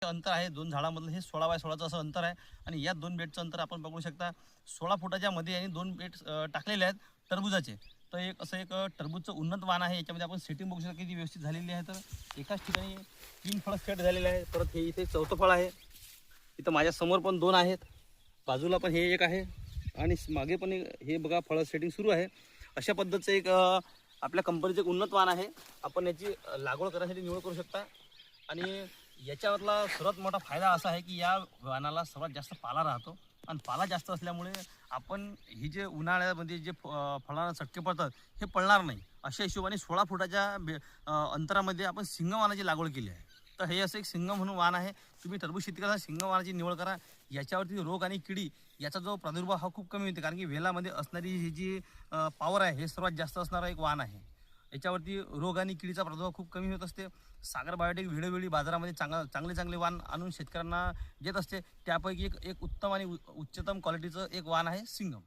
अंतर आहे दोन झाडामधलं हे 16 बाय 16चं असं अंतर आहे आणि या दोन बेडचं अंतर आपण बघू शकता 16 फुटाच्या मध्ये आणि दोन बेड टाकलेले आहेत टरबुजाचे. तर एक असं एक टरबूजचं उन्नत वाण आहे. याच्यामध्ये आपण सेटिंग बघू शकता किती व्यवस्थित झालेली आहे. तर एकाच ठिकाणी 3 फळं सेट झालेले आहे. परत हे इथे चौथं फळ आहे. इथं माझ्या समोर पण 2 आहेत, बाजूला पण हे एक आहे आणि मागे पण हे बघा फळं सेटिंग सुरू आहे. अशा पद्धतीचं एक आपल्या कंपनीचं एक उन्नत वाण आहे. आपण याची लागवड करण्यासाठी निवड करू शकता. आणि याच्यावरला सर्वात मोठा फायदा असा आहे की या वाणाला सर्वात जास्त पाला राहतो आणि पाला जास्त असल्यामुळे आपण ही जे उन्हाळ्यामध्ये जे फळांना चटके पडतात हे पडणार नाही. अशा हिशोबाने 16 फुटाच्या अंतरामध्ये आपण सिंगम वाणाची लागवड केली आहे. तर हे असं एक सिंगम म्हणून वाण आहे. तुम्ही टरबूज शेती करा, सिंगम वाणाची निवड करा. याच्यावरती रोग आणि किडी याचा जो प्रादुर्भाव हा खूप कमी होते, कारण की वेलामध्ये असणारी ही जी पॉवर आहे हे सर्वात जास्त असणारा एक वाण आहे. याच्यावरती रोग आणि किडीचा प्रादुर्भाव खूप कमी होत असते. सागर बायोटेक वेळोवेळी बाजारामध्ये चांगले वाण आणून शेतकऱ्यांना देत असते. त्यापैकी एक उत्तम आणि उच्चतम क्वालिटीचं एक वाण आहे सिंगम.